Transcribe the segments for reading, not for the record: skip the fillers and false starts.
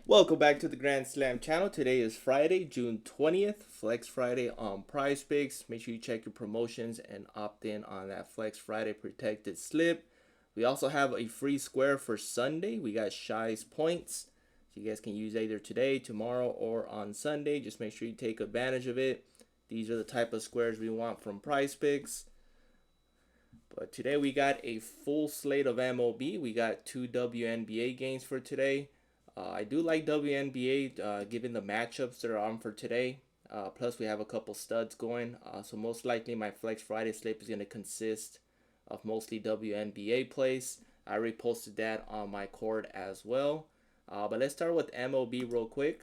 Welcome back to the Grand Slam channel. Today is Friday, June 20th, Flex Friday on PrizePicks. Make sure you check your promotions and opt in on that Flex Friday protected slip. We also have a free square for Sunday. We got Shy's points. So you guys can use either today, tomorrow, or on Sunday. Just make sure you take advantage of it. These are the type of squares we want from PrizePicks. But today we got a full slate of MLB. We got two WNBA games for today. I do like WNBA given the matchups that are on for today. Plus, we have a couple studs going. So, most likely, my Flex Friday slip is going to consist of mostly WNBA plays. I reposted that on my cord as well. But let's start with MLB real quick.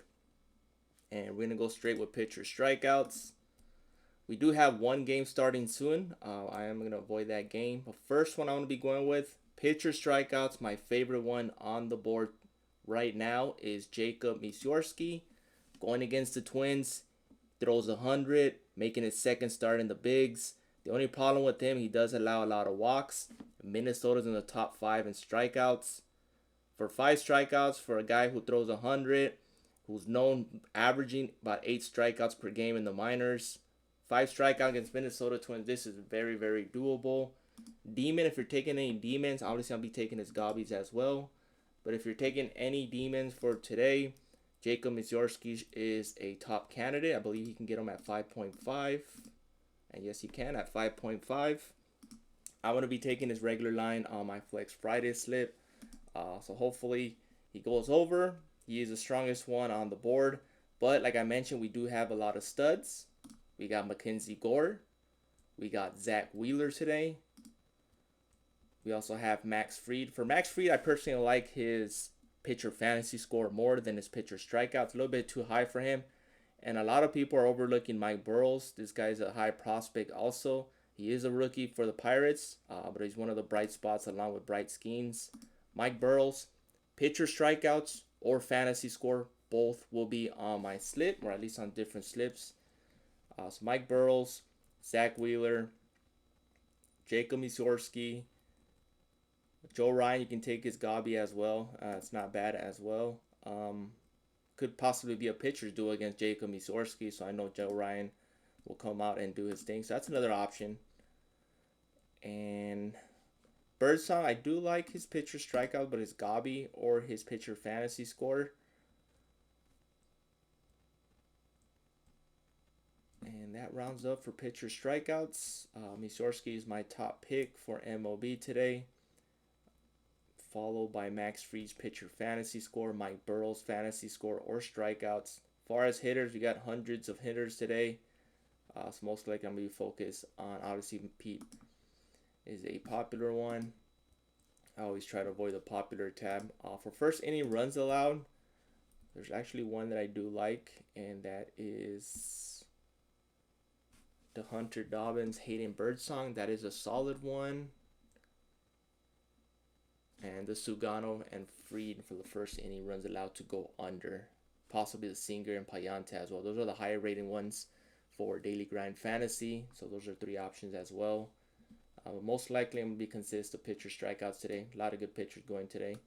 And we're going to go straight with pitcher strikeouts. We do have one game starting soon. I am going to avoid that game. But first one I want to be going with pitcher strikeouts. My favorite one on the board right now is Jacob Misiorski going against the Twins. Throws 100, making his second start in the bigs. The only problem with him, he does allow a lot of walks. Minnesota's in the top 5 in strikeouts. For 5 strikeouts for a guy who throws 100, who's known averaging about 8 strikeouts per game in the minors. 5 strikeouts against Minnesota Twins. This is very, very doable. Demon, if you're taking any demons, obviously I'll be taking his gobbies as well. But if you're taking any demons for today, Jacob Misiorski is a top candidate. I believe you can get him at 5.5. And yes, you can at 5.5. I'm going to be taking his regular line on my Flex Friday slip. So hopefully he goes over. He is the strongest one on the board. But like I mentioned, we do have a lot of studs. We got Mackenzie Gore. We got Zach Wheeler today. We also have Max Fried. For Max Fried, I personally like his pitcher fantasy score more than his pitcher strikeouts. A little bit too high for him. And a lot of people are overlooking Mike Burrows. This guy's a high prospect also. He is a rookie for the Pirates, but he's one of the bright spots along with Bright Skeens. Mike Burrows, pitcher strikeouts or fantasy score, both will be on my slip, or at least on different slips. So Mike Burrows, Zach Wheeler, Jacob Misiorski, Joe Ryan, you can take his Gobby as well. It's not bad as well. Could possibly be a pitcher's duel against Jacob Misiorski, so I know Joe Ryan will come out and do his thing. So that's another option. And Birdsong, I do like his pitcher strikeout, but his Gobby or his pitcher fantasy score. And that rounds up for pitcher strikeouts. Misiorski is my top pick for MLB today, followed by Max Fried's pitcher fantasy score, Mike Burrow's fantasy score, or strikeouts. As far as hitters, we got hundreds of hitters today. So most likely I'm going to be focused on, obviously, Pete is a popular one. I always try to avoid the popular tab. For first inning runs allowed, there's actually one that I do like, and that is the Hunter Dobbins Hayden Birdsong. That is a solid one. And the Sugano and Fried for the first inning runs allowed to go under. Possibly the Singer and Payante as well. Those are the higher rating ones for Daily Grind Fantasy. So those are 3 options as well. Most likely I'm going to be consist of pitcher strikeouts today. A lot of good pitchers going today.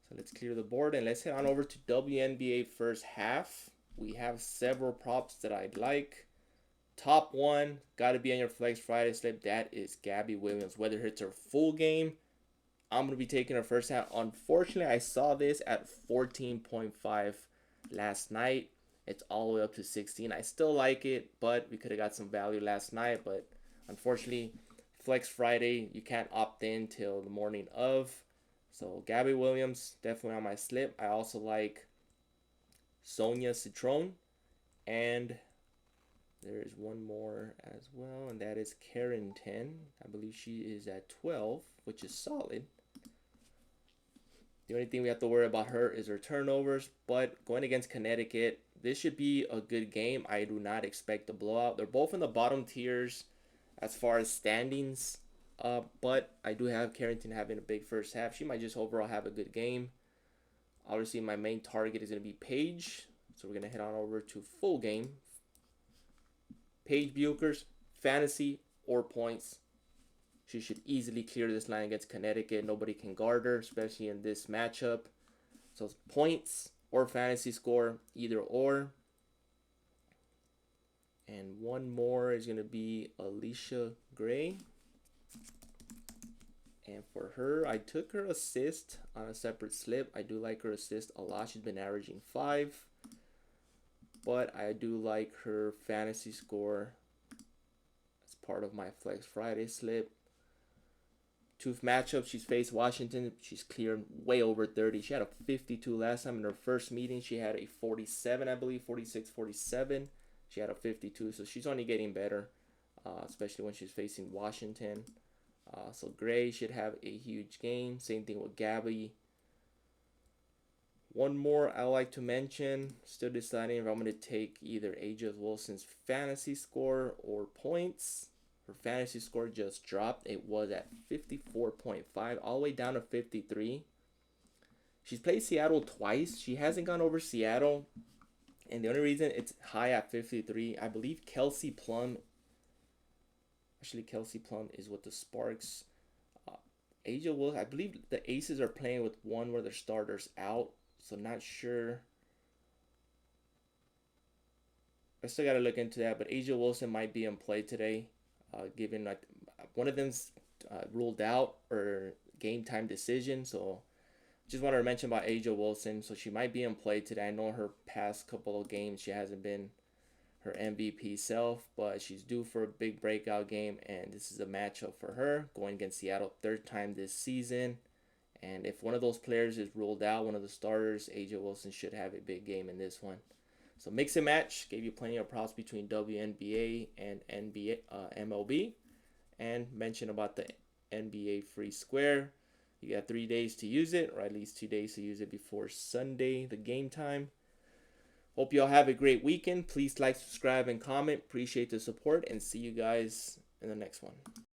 So let's clear the board and let's head on over to WNBA first half. We have several props that I'd like. Top one, got to be on your Flex Friday slip. That is Gabby Williams. Whether it's her full game, I'm going to be taking her first half. Unfortunately, I saw this at 14.5 last night. It's all the way up to 16. I still like it, but we could have got some value last night. But unfortunately, Flex Friday, you can't opt in till the morning of. So Gabby Williams, definitely on my slip. I also like Sonia Citron. And there is one more as well, and that is Carrington. I believe she is at 12, which is solid. The only thing we have to worry about her is her turnovers. But going against Connecticut, this should be a good game. I do not expect a blowout. They're both in the bottom tiers as far as standings. But I do have Carrington having a big first half. She might just overall have a good game. Obviously, my main target is going to be Paige. So we're going to head on over to full game. Paige Buchers, fantasy or points. She should easily clear this line against Connecticut. Nobody can guard her, especially in this matchup. So points or fantasy score, either or. And one more is going to be Alicia Gray. And for her, I took her assist on a separate slip. I do like her assist a lot. She's been averaging 5. But I do like her fantasy score as part of my Flex Friday slip. 2 matchups, she's faced Washington. She's cleared way over 30. She had a 52 last time in her first meeting. She had a 47, I believe, 46, 47. She had a 52, so she's only getting better, especially when she's facing Washington. So Gray should have a huge game. Same thing with Gabby. One more I like to mention. Still deciding if I'm going to take either Aja Wilson's fantasy score or points. Her fantasy score just dropped. It was at 54.5 all the way down to 53. She's played Seattle twice. She hasn't gone over Seattle. And the only reason it's high at 53, I believe Kelsey Plum. Actually, Kelsey Plum is with the Sparks. Aja Wilson, I believe the Aces are playing with one where their starter's out. So not sure. I still got to look into that. But Aja Wilson might be in play today. Given like one of them's ruled out or game time decision. So just wanted to mention about Aja Wilson. So she might be in play today. I know her past couple of games she hasn't been her MVP self, but she's due for a big breakout game, and this is a matchup for her going against Seattle, 3rd time this season. And if one of those players is ruled out, one of the starters, Aja Wilson should have a big game in this one. So mix and match, gave you plenty of props between WNBA and NBA MLB, and mention about the NBA free square. You got 3 days to use it, or at least 2 days to use it before Sunday, the game time. Hope you all have a great weekend. Please like, subscribe, and comment. Appreciate the support, and see you guys in the next one.